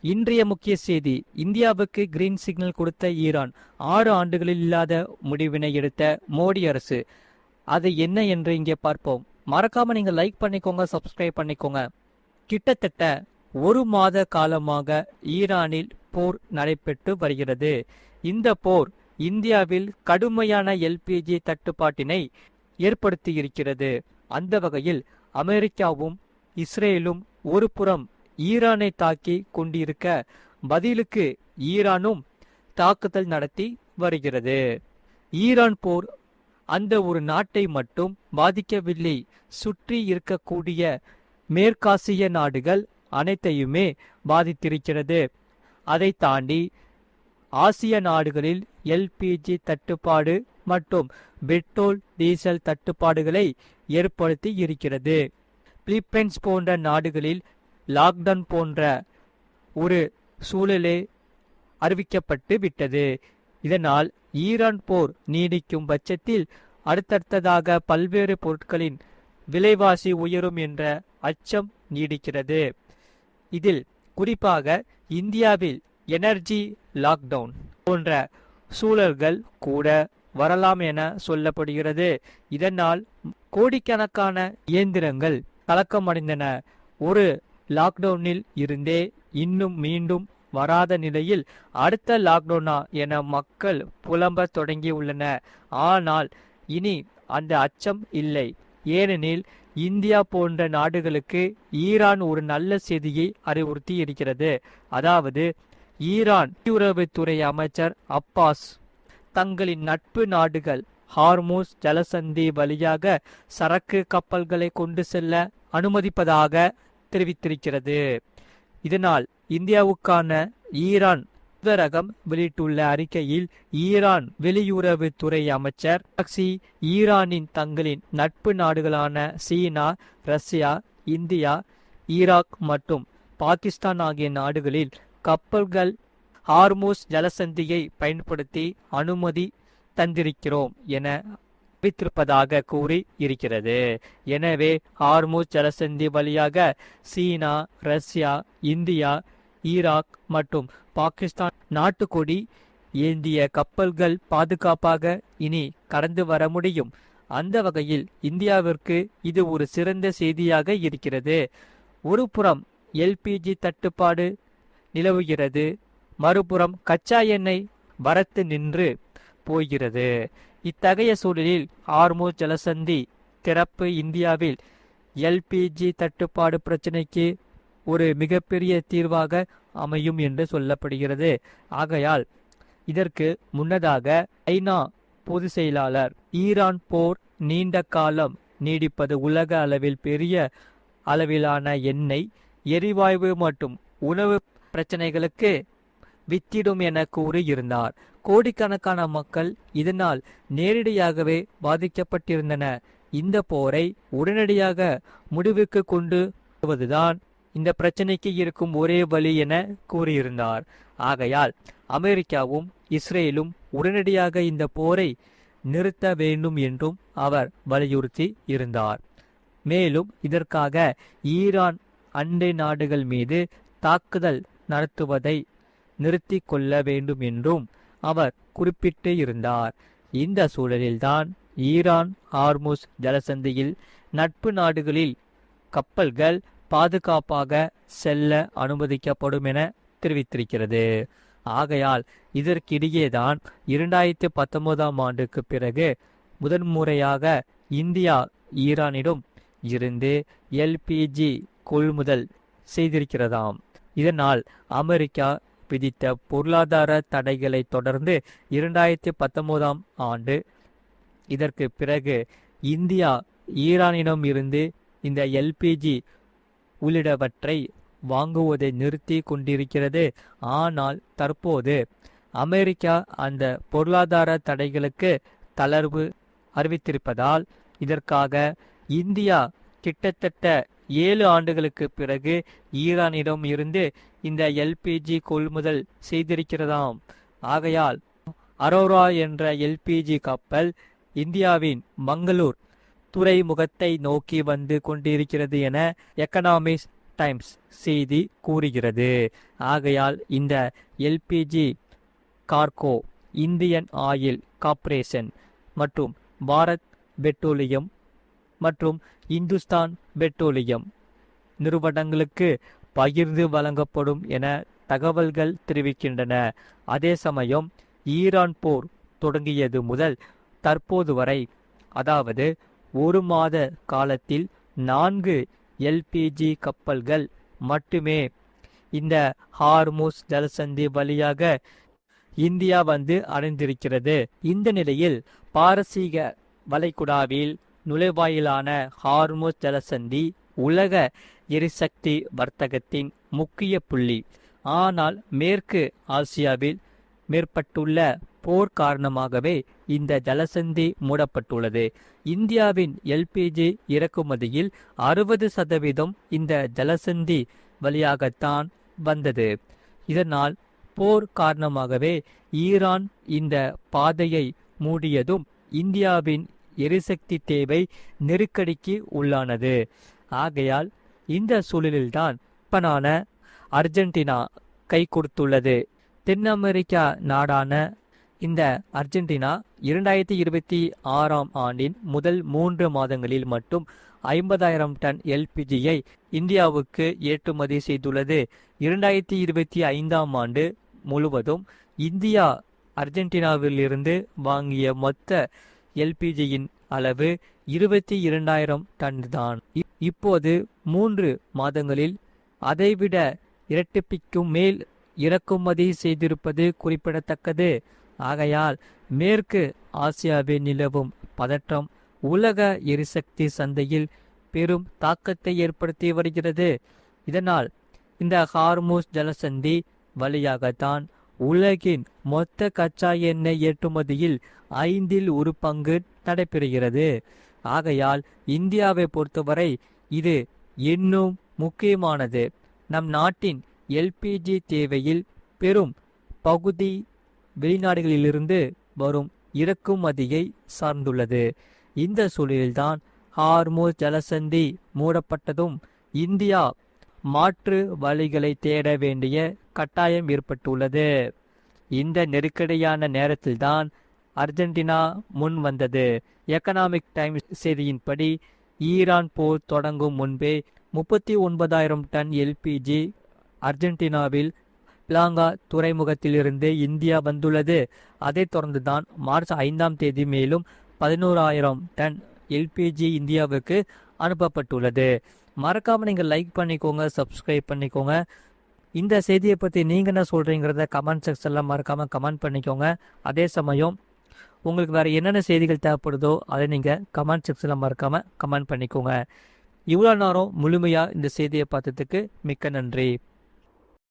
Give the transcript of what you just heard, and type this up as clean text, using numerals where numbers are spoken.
இன்றைய முக்கிய செய்தி: இந்தியாவுக்கு கிரீன் சிக்னல் கொடுத்த ஈரான் 6 ஆண்டுகளில் இல்லாத முடிவினை எடுத்த மோடி அரசு. அது என்ன என்று இங்கே பார்ப்போம். மறக்காம நீங்க லைக் பண்ணிக்கோங்க, சப்ஸ்கிரைப் பண்ணிக்கோங்க. கிட்டத்தட்ட 1 மாத காலமாக ஈரானில் போர் நடைபெற்று வருகிறது. இந்த போர் இந்தியாவில் கடுமையான எல்பிஜி தட்டுப்பாட்டினை ஏற்படுத்தி இருக்கிறது. அந்த வகையில் அமெரிக்காவும் இஸ்ரேலும் ஒரு புறம் ஈரானை தாக்கி கொண்டிருக்க, பதிலுக்கு ஈரானும் தாக்குதல் நடத்தி வருகிறது. ஈரான் போர் அந்த ஒரு நாட்டை மட்டும் பாதிக்கவில்லை, சுற்றி இருக்கக்கூடிய மேற்காசிய நாடுகள் அனைத்தையுமே பாதித்திருக்கிறது. அதை தாண்டி ஆசிய நாடுகளில் எல்பிஜி தட்டுப்பாடு மற்றும் பெட்ரோல் டீசல் தட்டுப்பாடுகளை ஏற்படுத்தி இருக்கிறது. பிலிப்பைன்ஸ் போன்ற நாடுகளில் லாக்டவுன் போன்ற ஒரு சூழலே அறிவிக்கப்பட்டு விட்டது. இதனால் ஈரான் போர் நீடிக்கும் பட்சத்தில் அடுத்தடுத்ததாக பல்வேறு பொருட்களின் விலைவாசி உயரும் என்ற அச்சம் நீடிக்கிறது. இதில் குறிப்பாக இந்தியாவில் எனர்ஜி லாக்டவுன் போன்ற சூழல்கள் கூட வரலாம் என சொல்லப்படுகிறது. இதனால் கோடிக்கணக்கான இயந்திரங்கள் கலக்கமடைந்தன. ஒரு லாக்டவுனில் இருந்தே இன்னும் மீண்டும் வராத நிலையில் அடுத்த லாக்டவுனா என மக்கள் புலம்ப தொடங்கியுள்ளன. ஆனால் இனி அந்த அச்சம் இல்லை. ஏனெனில் இந்தியா போன்ற நாடுகளுக்கு ஈரான் ஒரு நல்ல செய்தியை அறிவுறுத்தி இருக்கிறது. அதாவது ஈரான் வெளியுறவுத்துறை அமைச்சர் அப்பாஸ் தங்களின் நட்பு நாடுகள் ஹார்மூஸ் ஜலசந்தி வழியாக சரக்கு கப்பல்களை கொண்டு செல்ல அனுமதிப்பதாக தெரிவித்திருக்கிறது. இதனால் இந்தியாவுக்கான ஈரான் தூதரகம் வெளியிட்டுள்ள அறிக்கையில் ஈரான் வெளியுறவுத்துறை அமைச்சர் ஈரானின் தங்களின் நட்பு நாடுகளான சீனா, ரஷ்யா, இந்தியா, ஈராக் மற்றும் பாகிஸ்தான் ஆகிய நாடுகளில் கப்பல்கள் ஹார்மூஸ் ஜலசந்தியை பயன்படுத்தி அனுமதி தந்திருக்கிறோம் என அறிவித்திருப்பதாக கூறி இருக்கிறது. எனவே ஹார்மூஸ் ஜலசந்தி வழியாக சீனா, ரஷ்யா, இந்தியா, ஈராக் மற்றும் பாகிஸ்தான் நாட்டுக்கொடி ஏந்திய கப்பல்கள் பாதுகாப்பாக இனி கடந்து வர முடியும். அந்த வகையில் இந்தியாவிற்கு இது ஒரு சிறந்த செய்தியாக இருக்கிறது. ஒரு புறம் எல்பிஜி தட்டுப்பாடு நிலவுகிறது, மறுபுறம் கச்சா எண்ணெய் வரத்து நின்று போகிறது. இத்தகைய சூழலில் ஹார்மூஸ் ஜலசந்தி திறப்பு இந்தியாவில் எல்பிஜி தட்டுப்பாடு பிரச்சினைக்கு ஒரு மிகப்பெரிய தீர்வாக அமையும் என்று சொல்லப்படுகிறது. ஆகையால் இதற்கு முன்னதாக ஐநா பொதுச் செயலாளர் ஈரான் போர் நீண்ட காலம் நீடிப்பது உலக அளவில் பெரிய அளவிலான எண்ணெய், எரிவாயு மற்றும் உணவு பிரச்சனைகளுக்கு வித்திடும் என கூறியிருந்தார். கோடிக்கணக்கான மக்கள் இதனால் நேரடியாகவே பாதிக்கப்பட்டிருந்தன. இந்த போரை உடனடியாக முடிவுக்கு கொண்டு வருவதுதான் இந்த பிரச்சனைக்கு இருக்கும் ஒரே வழி என கூறியிருந்தார். ஆகையால் அமெரிக்காவும் இஸ்ரேலும் உடனடியாக இந்த போரை நிறுத்த வேண்டும் என்றும் அவர் வலியுறுத்தி இருந்தார். மேலும் இதற்காக ஈரான் அண்டை நாடுகள் மீது தாக்குதல் நடத்துவதை நிறுத்தி கொள்ள வேண்டும் என்றும் அவர் குறிப்பிட்டு இருந்தார். இந்த சூழலில்தான் ஈரான் ஹார்மூஸ் ஜலசந்தியில் நட்பு நாடுகளில் கப்பல்கள் பாதுகாப்பாக செல்ல அனுமதிக்கப்படும் என தெரிவித்திருக்கிறது. ஆகையால் இதற்கிடையேதான் 2019ஆம் ஆண்டுக்கு பிறகு முதன்முறையாக இந்தியா ஈரானிடம் இருந்து எல்பிஜி கொள்முதல் செய்திருக்கிறதாம். இதனால் அமெரிக்கா விதித்த பொருளாதார தடைகளை தொடர்ந்து 2019ஆம் ஆண்டு இதற்கு பிறகு இந்தியா ஈரானிடம் இருந்து இந்த எல்பிஜி உள்ளிட்டவற்றை வாங்குவதை நிறுத்தி கொண்டிருக்கிறது. ஆனால் தற்போது அமெரிக்கா அந்த பொருளாதார தடைகளுக்கு தளர்வு அறிவித்திருப்பதால் இதற்காக இந்தியா கிட்டத்தட்ட 7 ஆண்டுகளுக்கு பிறகு ஈரானிடம் இருந்து இந்த எல்பிஜி கொள்முதல் செய்திருக்கிறதாம். ஆகையால் அரோரா என்ற எல்பிஜி கப்பல் இந்தியாவின் மங்களூர் துறைமுகத்தை நோக்கி வந்து கொண்டிருக்கிறது என எக்கனாமிஸ்ட் டைம்ஸ் செய்தி கூறுகிறது. ஆகையால் இந்த LPG cargo Indian oil corporation மற்றும் பாரத் பெட்ரோலியம் மற்றும் இந்துஸ்தான் பெட்ரோலியம் நிறுவனங்களுக்கு பகிர்ந்து வழங்கப்படும் என தகவல்கள் தெரிவிக்கின்றன. அதே சமயம் ஈரான் போர் தொடங்கியது முதல் தற்போது வரை, அதாவது ஒரு மாத காலத்தில் 4 எல்பிஜி கப்பல்கள் மட்டுமே இந்த ஹார்முஸ் ஜலசந்தி வழியாக இந்தியா வந்து அடைந்திருக்கிறது. இந்த நிலையில் பாரசீக வளைகுடாவில் நுழைவாயிலான ஹார்முஸ் ஜலசந்தி உலக எரிசக்தி வர்த்தகத்தின் முக்கிய புள்ளி. ஆனால் மேற்கு ஆசியாவில் மேற்பட்டுள்ள போர் காரணமாகவே இந்த ஜலசந்தி மூடப்பட்டுள்ளது. இந்தியாவின் எல்பிஜி இறக்குமதியில் 60% இந்த ஜலசந்தி வழியாகத்தான் வந்தது. இதனால் போர் காரணமாகவே ஈரான் இந்த பாதையை மூடியதும் இந்தியாவின் எரிசக்தி தேவை நெருக்கடிக்கு உள்ளானது. ஆகையால் இந்த சூழலில்தான் பனான அர்ஜென்டினா கை கொடுத்துள்ளது. தென் அமெரிக்கா நாடான இந்த அர்ஜென்டினா 2026 ஆண்டின் முதல் 3 மாதங்களில் மட்டும் 50,000 டன் எல்பிஜியை இந்தியாவுக்கு ஏற்றுமதி செய்துள்ளது. 2025 ஆண்டு முழுவதும் இந்தியா அர்ஜென்டினாவிலிருந்து வாங்கிய மொத்த எல்பிஜியின் அளவு 22,000 டன் தான். இப்போது 3 மாதங்களில் அதைவிட இரட்டிப்புக்கும் மேல் இறக்குமதி செய்திருப்பது குறிப்பிடத்தக்கது. ஆகையால் மேற்கு ஆசியாவில் நிலவும் பதற்றம் உலக எரிசக்தி சந்தையில் பெரும் தாக்கத்தை ஏற்படுத்தி வருகிறது. இதனால் இந்த ஹார்முஸ் ஜலசந்தி வழியாகத்தான் உலகின் மொத்த கச்சா எண்ணெய் ஏற்றுமதியில் 5இல் 1 பங்கு நடைபெறுகிறது. ஆகையால் இந்தியாவை பொறுத்தவரை இது இன்னும் முக்கியமானது. நம் நாட்டின் எல்பிஜி தேவையில் பெரும் பகுதி வெளிநாடுகளிலிருந்து வரும் இறக்குமதியை சார்ந்துள்ளது. இந்த சூழலில்தான் ஹார்முஸ் ஜலசந்தி மூடப்பட்டதும் இந்தியா மாற்று வழிகளை தேட வேண்டிய கட்டாயம் ஏற்பட்டுள்ளது. இந்த நெருக்கடியான நேரத்தில்தான் அர்ஜென்டினா முன் வந்தது. எக்கனாமிக் டைம்ஸ் செய்தியின்படி ஈரான் போர் தொடங்கும் முன்பே 39,000 டன் எல்பிஜி அர்ஜென்டினாவில் பிளாங்கா துறைமுகத்திலிருந்து இந்தியா வந்துள்ளது. அதைத் தொடர்ந்துதான் மார்ச் 5 மேலும் 11,000 டன் எல்பிஜி இந்தியாவுக்கு அனுப்பப்பட்டுள்ளது. மறக்காம நீங்கள் லைக் பண்ணிக்கோங்க, சப்ஸ்கிரைப் பண்ணிக்கோங்க. இந்த செய்தியை பற்றி நீங்கள் என்ன சொல்கிறீங்கிறத கமெண்ட் செக்ஷனில் மறக்காமல் கமெண்ட் பண்ணிக்கோங்க. அதே சமயம் உங்களுக்கு வேறு என்னென்ன செய்திகள் தேவைப்படுதோ அதை நீங்கள் கமெண்ட் செக்ஷனில் மறக்காமல் கமெண்ட் பண்ணிக்கோங்க. இவ்வளோ நேரம் முழுமையாக இந்த செய்தியை பார்த்ததுக்கு மிக்க நன்றி.